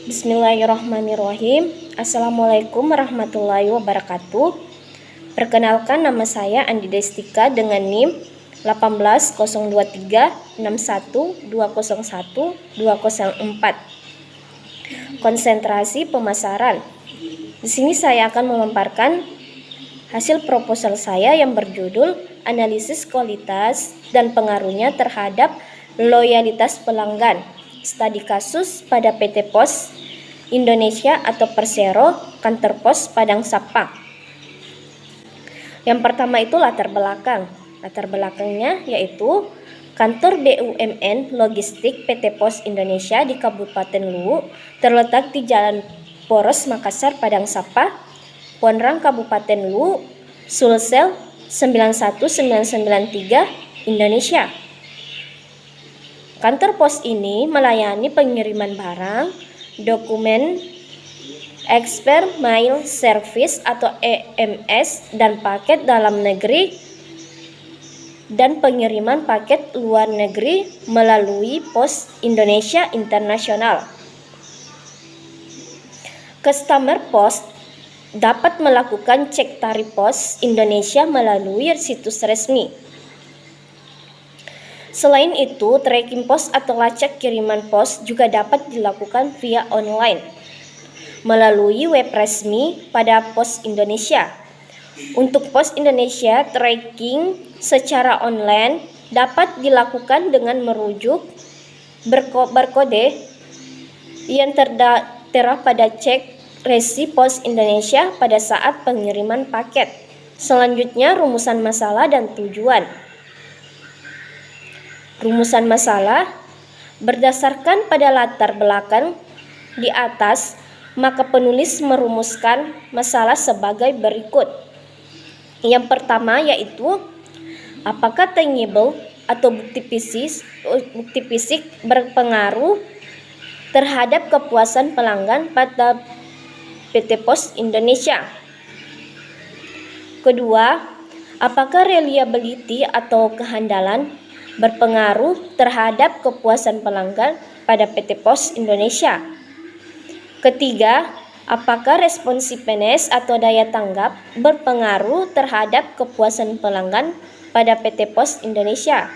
Bismillahirrahmanirrahim. Assalamualaikum warahmatullahi wabarakatuh. Perkenalkan, nama saya Andi Destika dengan NIM 1803612012004. Konsentrasi pemasaran. Di sini saya akan memaparkan hasil proposal saya yang berjudul Analisis Kualitas dan Pengaruhnya Terhadap Loyalitas Pelanggan. Studi kasus pada PT Pos Indonesia atau Persero, Kantor Pos Padang Sapa. Yang pertama itu latar belakang. Latar belakangnya yaitu kantor BUMN Logistik PT Pos Indonesia di Kabupaten Luwu terletak di Jalan Poros Makassar, Padang Sapa, Ponrang, Kabupaten Luwu, Sulsel 91993, Indonesia. Kantor pos ini melayani pengiriman barang, dokumen, Expert Mail Service atau EMS, dan paket dalam negeri dan pengiriman paket luar negeri melalui Pos Indonesia Internasional. Customer Pos dapat melakukan cek tarif Pos Indonesia melalui situs resmi. Selain itu, tracking pos atau lacak kiriman pos juga dapat dilakukan via online melalui web resmi pada Pos Indonesia. Untuk Pos Indonesia, tracking secara online dapat dilakukan dengan merujuk barcode yang tertera pada cek resi Pos Indonesia pada saat pengiriman paket. Selanjutnya, rumusan masalah dan tujuan. Rumusan masalah berdasarkan pada latar belakang di atas, maka penulis merumuskan masalah sebagai berikut. Yang pertama yaitu apakah tangible atau bukti fisik berpengaruh terhadap kepuasan pelanggan pada PT Pos Indonesia. Kedua, apakah reliability atau kehandalan berpengaruh terhadap kepuasan pelanggan pada PT Pos Indonesia. Ketiga, apakah responsiveness atau daya tanggap berpengaruh terhadap kepuasan pelanggan pada PT Pos Indonesia.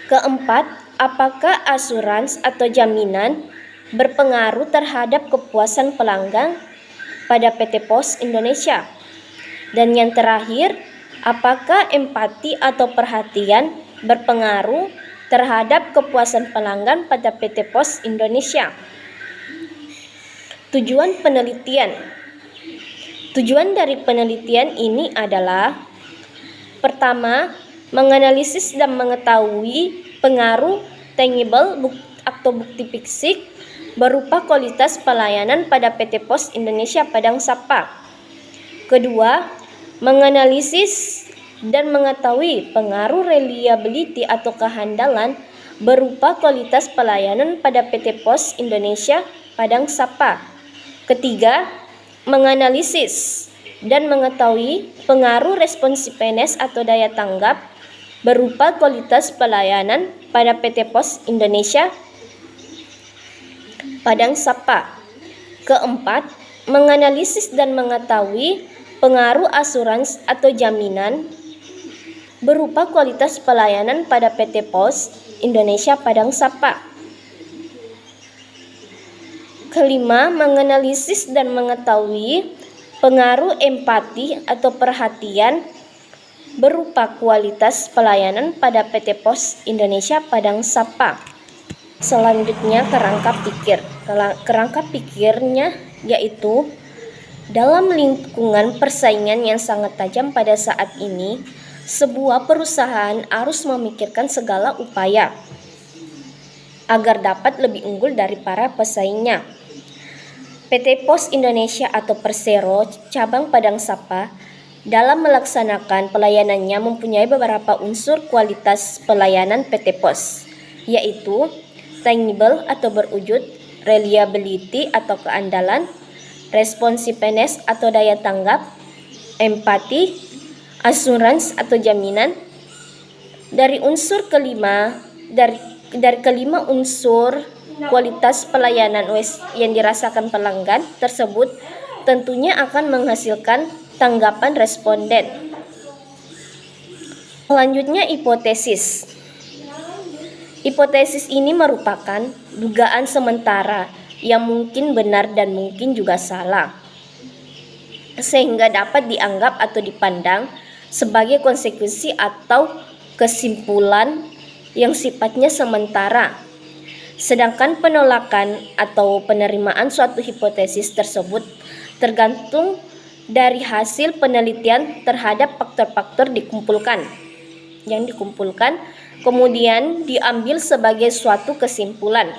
Keempat, apakah asuransi atau jaminan berpengaruh terhadap kepuasan pelanggan pada PT Pos Indonesia. Dan yang terakhir, apakah empati atau perhatian berpengaruh terhadap kepuasan pelanggan pada PT Pos Indonesia. Tujuan penelitian. Tujuan dari penelitian ini adalah: pertama, menganalisis dan mengetahui pengaruh tangible atau bukti fisik berupa kualitas pelayanan pada PT Pos Indonesia Padang Sapa. Kedua, menganalisis dan mengetahui pengaruh reliability atau kehandalan berupa kualitas pelayanan pada PT Pos Indonesia Padang Sapa. Ketiga, menganalisis dan mengetahui pengaruh responsiveness atau daya tanggap berupa kualitas pelayanan pada PT Pos Indonesia Padang Sapa. Keempat, menganalisis dan mengetahui pengaruh asuransi atau jaminan berupa kualitas pelayanan pada PT Pos Indonesia Padang Sapa. Kelima, menganalisis dan mengetahui pengaruh empati atau perhatian berupa kualitas pelayanan pada PT Pos Indonesia Padang Sapa. Selanjutnya, kerangka pikir. Kerangka pikirnya yaitu dalam lingkungan persaingan yang sangat tajam pada saat ini, sebuah perusahaan harus memikirkan segala upaya agar dapat lebih unggul dari para pesaingnya. PT Pos Indonesia atau Persero cabang Padang Sapa dalam melaksanakan pelayanannya mempunyai beberapa unsur kualitas pelayanan PT Pos, yaitu tangible atau berwujud, reliability atau keandalan, responsiveness atau daya tanggap, empati, asuransi atau jaminan. Dari kelima unsur kualitas pelayanan yang dirasakan pelanggan tersebut tentunya akan menghasilkan tanggapan responden. Selanjutnya, hipotesis. Hipotesis ini merupakan dugaan sementara yang mungkin benar dan mungkin juga salah, sehingga dapat dianggap atau dipandang sebagai konsekuensi atau kesimpulan yang sifatnya sementara. Sedangkan penolakan atau penerimaan suatu hipotesis tersebut tergantung dari hasil penelitian terhadap faktor-faktor yang dikumpulkan kemudian diambil sebagai suatu kesimpulan.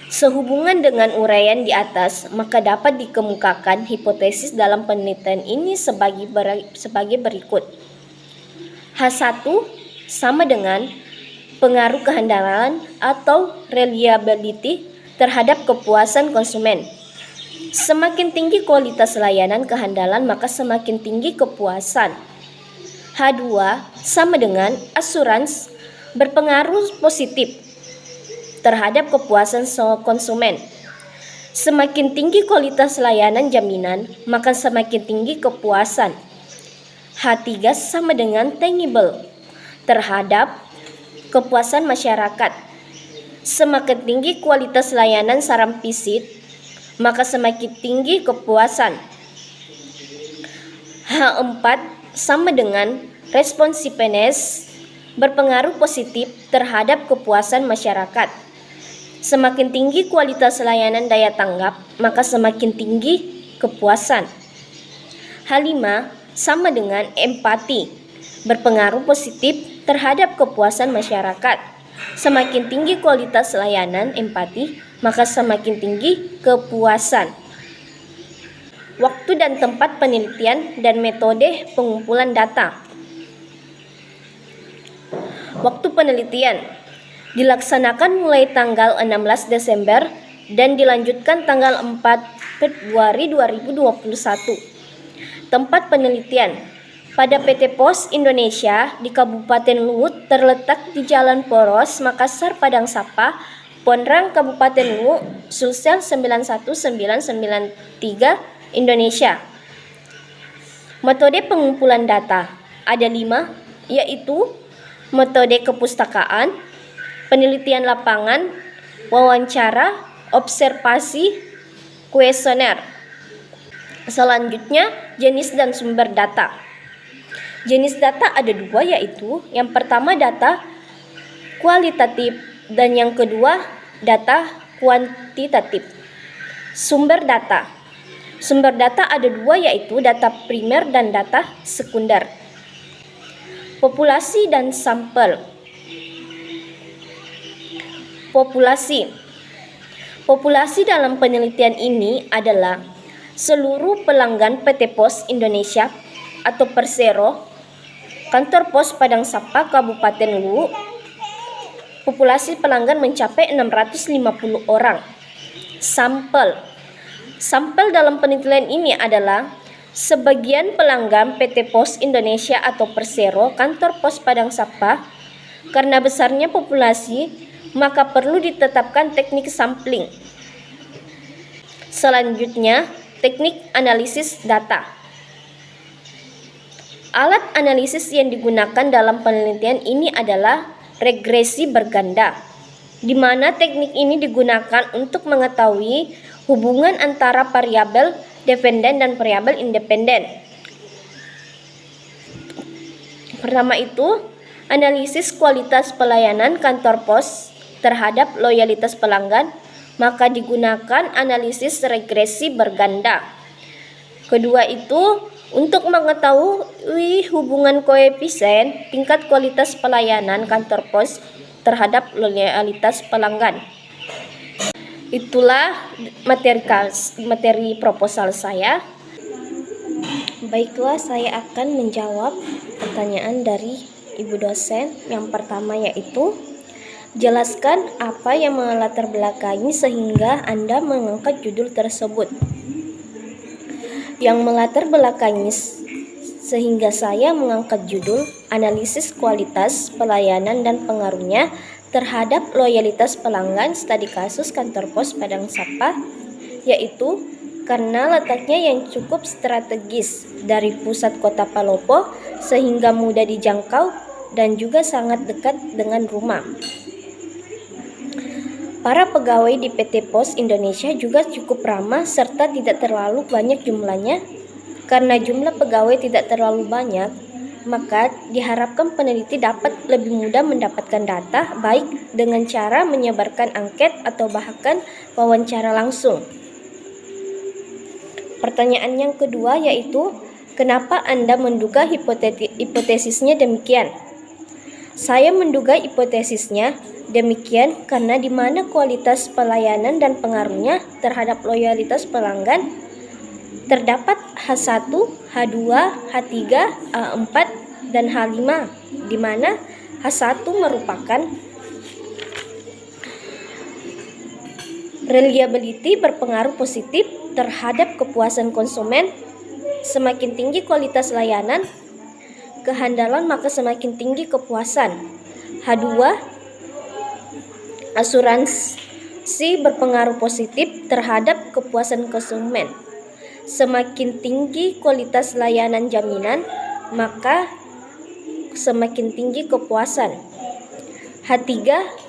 Sehubungan dengan uraian di atas, maka dapat dikemukakan hipotesis dalam penelitian ini sebagai berikut. H1 sama dengan pengaruh kehandalan atau reliability terhadap kepuasan konsumen. Semakin tinggi kualitas layanan kehandalan, maka semakin tinggi kepuasan. H2 sama dengan assurance berpengaruh positif terhadap kepuasan konsumen. Semakin tinggi kualitas layanan jaminan, maka semakin tinggi kepuasan. H3 sama dengan tangible terhadap kepuasan masyarakat. Semakin tinggi kualitas layanan saran visit, maka semakin tinggi kepuasan. H4 sama dengan responsiveness berpengaruh positif terhadap kepuasan masyarakat. Semakin tinggi kualitas layanan daya tanggap, maka semakin tinggi kepuasan. H5 sama dengan empati berpengaruh positif terhadap kepuasan masyarakat. Semakin tinggi kualitas layanan empati, maka semakin tinggi kepuasan. Waktu dan tempat penelitian dan metode pengumpulan data. Waktu penelitian dilaksanakan mulai tanggal 16 Desember dan dilanjutkan tanggal 4 Februari 2021. Tempat penelitian pada PT Pos Indonesia di Kabupaten Luwu terletak di Jalan Poros, Makassar, Padang Sapa, Ponrang, Kabupaten Luwu, Sulsel 91993, Indonesia. Metode pengumpulan data ada 5, yaitu metode kepustakaan, penelitian lapangan, wawancara, observasi, kuesioner. Selanjutnya, jenis dan sumber data. Jenis data ada 2, yaitu yang pertama data kualitatif dan yang kedua data kuantitatif. Sumber data. Sumber data ada 2, yaitu data primer dan data sekunder. Populasi dan sampel. Populasi. Populasi dalam penelitian ini adalah seluruh pelanggan PT Pos Indonesia atau Persero, kantor pos Padang Sapa, Kabupaten Luwu. Populasi pelanggan mencapai 650 orang. Sampel. Sampel dalam penelitian ini adalah sebagian pelanggan PT Pos Indonesia atau Persero, kantor pos Padang Sapa. Karena besarnya populasi, maka perlu ditetapkan teknik sampling. Selanjutnya, teknik analisis data. Alat analisis yang digunakan dalam penelitian ini adalah regresi berganda, di mana teknik ini digunakan untuk mengetahui hubungan antara variabel dependen dan variabel independen. Pertama itu, analisis kualitas pelayanan kantor pos terhadap loyalitas pelanggan, maka digunakan analisis regresi berganda. Kedua itu, untuk mengetahui hubungan koefisien tingkat kualitas pelayanan kantor pos terhadap loyalitas pelanggan. Itulah materi proposal saya. Baiklah, saya akan menjawab pertanyaan dari Ibu dosen. Yang pertama yaitu, jelaskan apa yang melatar belakangi sehingga Anda mengangkat judul tersebut. Yang melatar belakangi sehingga saya mengangkat judul analisis kualitas pelayanan dan pengaruhnya terhadap loyalitas pelanggan studi kasus kantor pos Padang Sapa, yaitu karena letaknya yang cukup strategis dari pusat kota Palopo sehingga mudah dijangkau dan juga sangat dekat dengan rumah. Para pegawai di PT Pos Indonesia juga cukup ramah serta tidak terlalu banyak jumlahnya. Karena jumlah pegawai tidak terlalu banyak, maka diharapkan peneliti dapat lebih mudah mendapatkan data baik dengan cara menyebarkan angket atau bahkan wawancara langsung. Pertanyaan yang kedua yaitu, kenapa Anda menduga hipotesisnya demikian? Saya menduga hipotesisnya demikian karena di mana kualitas pelayanan dan pengaruhnya terhadap loyalitas pelanggan terdapat H1, H2, H3, A4, dan H5, di mana H1 merupakan reliability berpengaruh positif terhadap kepuasan konsumen. Semakin tinggi kualitas layanan, kehandalan maka semakin tinggi kepuasan. H2, asuransi berpengaruh positif terhadap kepuasan konsumen. Semakin tinggi kualitas layanan jaminan, maka semakin tinggi kepuasan. H3,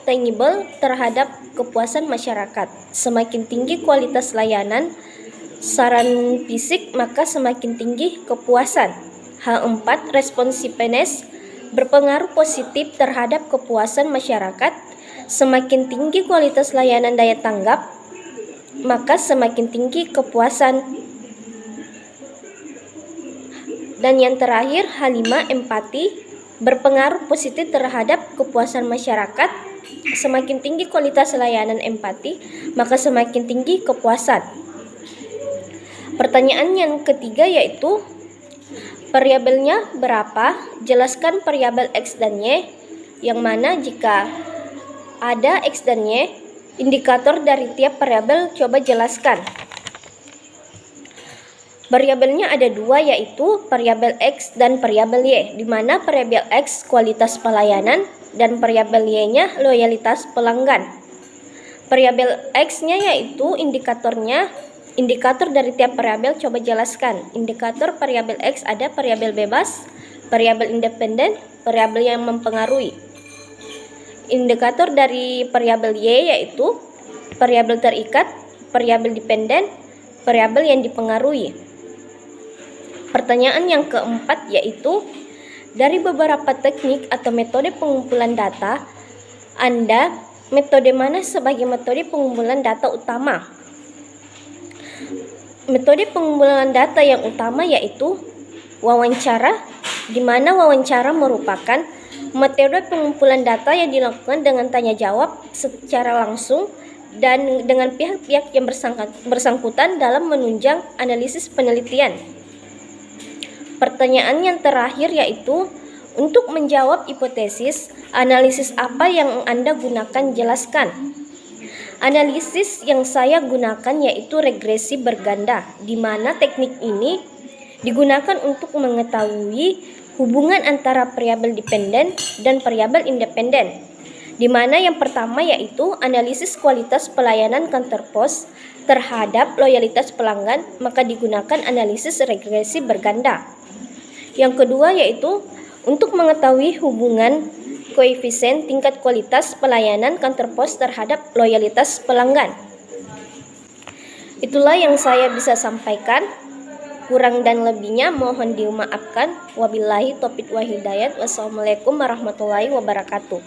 tangible terhadap kepuasan masyarakat. Semakin tinggi kualitas layanan saran fisik, maka semakin tinggi kepuasan. H4, responsiveness berpengaruh positif terhadap kepuasan masyarakat. Semakin tinggi kualitas layanan daya tanggap, maka semakin tinggi kepuasan. Dan yang terakhir, H5, empati berpengaruh positif terhadap kepuasan masyarakat. Semakin tinggi kualitas layanan empati, maka semakin tinggi kepuasan. Pertanyaan yang ketiga yaitu, variabelnya berapa? Jelaskan variabel X dan Y, yang mana jika ada X dan Y, indikator dari tiap variabel coba jelaskan. Variabelnya ada dua, yaitu variabel X dan variabel Y, di mana variabel X kualitas pelayanan dan variabel Y-nya loyalitas pelanggan. Variabel X-nya yaitu indikator dari tiap variabel coba jelaskan. Indikator variabel X ada variabel bebas, variabel independen, variabel yang mempengaruhi. Indikator dari variabel Y yaitu variabel terikat, variabel dependen, variabel yang dipengaruhi. Pertanyaan yang keempat yaitu, dari beberapa teknik atau metode pengumpulan data, metode mana sebagai metode pengumpulan data utama? Metode pengumpulan data yang utama yaitu wawancara, di mana wawancara merupakan metode pengumpulan data yang dilakukan dengan tanya jawab secara langsung dan dengan pihak-pihak yang bersangkutan dalam menunjang analisis penelitian. Pertanyaan yang terakhir yaitu, untuk menjawab hipotesis, analisis apa yang Anda gunakan? Jelaskan. Analisis yang saya gunakan yaitu regresi berganda, di mana teknik ini digunakan untuk mengetahui hubungan antara variabel dependen dan variabel independen, di mana yang pertama yaitu analisis kualitas pelayanan kantor pos terhadap loyalitas pelanggan, maka digunakan analisis regresi berganda. Yang kedua yaitu untuk mengetahui hubungan koefisien tingkat kualitas pelayanan kantor pos terhadap loyalitas pelanggan. Itulah yang saya bisa sampaikan. Kurang dan lebihnya mohon dimaafkan. Wabillahi taufiq wal hidayah. Wassalamualaikum warahmatullahi wabarakatuh.